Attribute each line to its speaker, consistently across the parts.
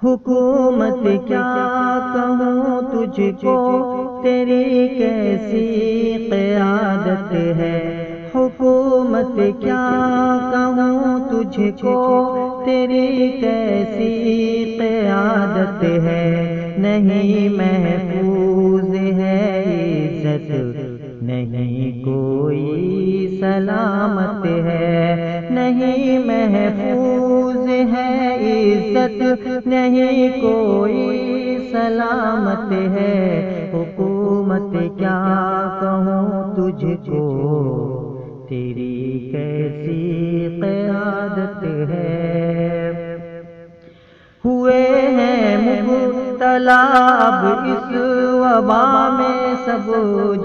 Speaker 1: حکومت کیا کہوں تجھ کو، تیری کیسی قیادت ہے۔ حکومت کیا کہوں تجھ کو، تیری کیسی قیادت ہے۔ نہیں محفوظ ہے عزت، نہیں کوئی سلامت ہے۔ نہیں محفوظ ہے عزت، نہیں کوئی سلامت ہے۔ حکومت کیا کہوں تجھ کو، تیری کیسی قیادت ہے۔ ہوئے ہیں مبتلا اب اس وبا میں سب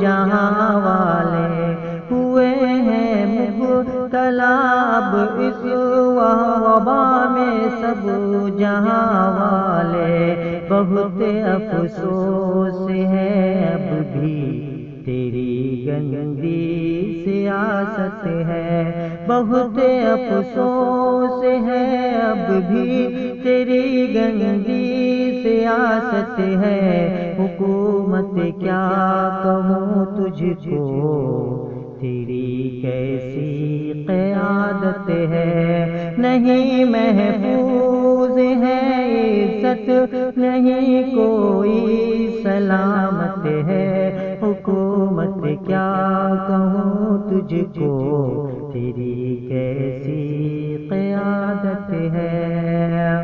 Speaker 1: جہاں والے، ہوئے ہیں مبتلا اب اس وبا میں سب جہاں والے۔ بہت افسوس ہے اب بھی تیری گندی سیاست ہے۔ بہت افسوس ہے اب بھی تیری گندی سیاست ہے۔ حکومت کیا کہوں تجھ کو، تیری کیسی قیادت ہے۔ نہیں محفوظ ہے عزت، نہیں کوئی سلامت ہے۔ حکومت کیا کہوں تجھ کو، تیری کیسی قیادت ہے۔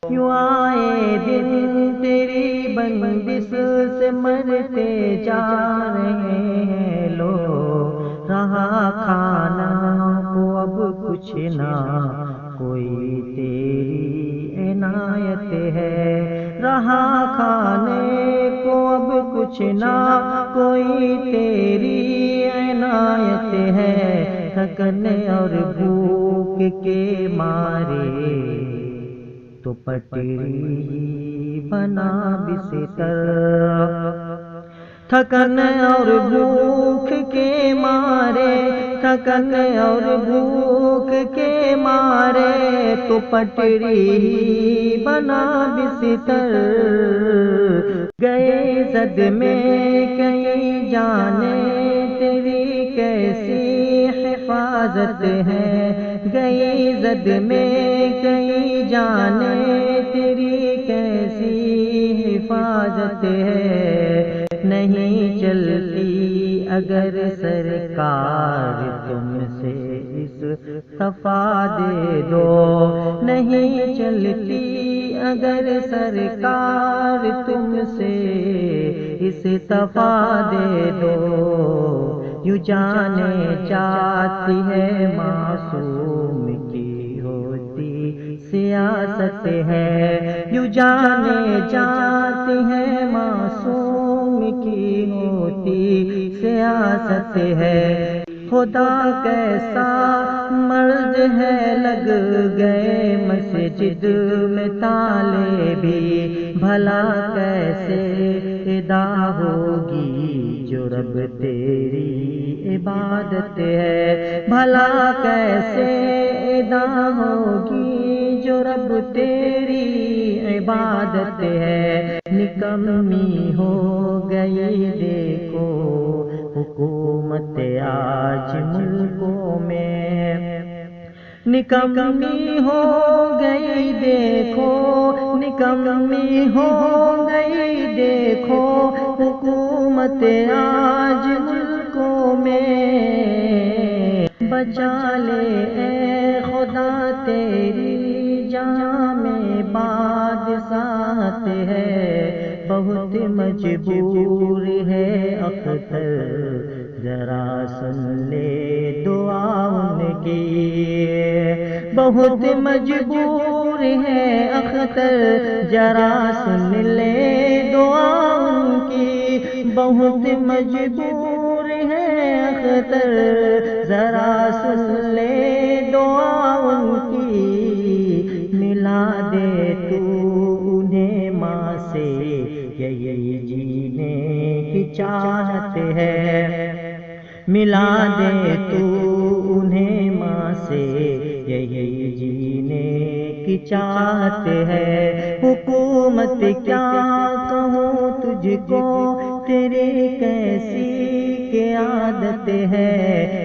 Speaker 1: یوں آئے دن تیری بندش سے مرتے جا رہے ہیں لوگ، رہا کھانا کو اب کچھ نہ کوئی تیری عنایت ہے۔ رہا کھانے کو اب کچھ نہ کوئی تیری عنایت ہے۔ تھکن اور بھوک کے مارے تو پٹری بنا بستر، تھکن اور بھوک کے مارے، تھکن اور بھوک کے مارے تو پٹری بنا بستر۔ گئے زد میں کئی جانیں تیری کیسی حفاظت ہے۔ گئی زد میں کئی جانیں تیری کیسی حفاظت ہے۔ نہیں چلتی اگر سرکار تم سے استعفیٰ دے دو، نہیں چلتی اگر سرکار تم سے استعفیٰ دے دو۔ یوں جانے چاہتی ہے معصوم کی ہوتی سیاست ہے۔ یوں جانے چاہتی ہے معصوم کی ہوتی سیاست ہے۔ خدا کیسا مرض ہے لگ گئے مسجد میں تالے بھی، بھلا کیسے ادا ہوگی جو رب تیری عبادت ہے۔ بھلا کیسے ادا ہوگی جو رب تیری عبادت ہے۔ نکمی ہو گئی دیکھو حکومت آج ملکوں میں، نکمی ہو گئی دیکھو، نکمی ہو گئی دیکھو حکومت آج ملکوں میں۔ بچا لے اے خدا تیری جہاں میں بادشاہت ہے۔ بہت مجبور ہے اختر ذرا سن لے دعا ان کی، بہت مجبور ہے اختر ذرا سن لے دعا ان کی۔ بہت مجبور ہے اختر ذرا سن لے دعا ان کی۔ ملا دے تو انہیں ماں سے یہی جینے کی چاہت ہے، ملا دے تو انہیں چاہت ہے، حکومت کیا کہوں تجھ کو، تیری کیسی کی عادت ہے،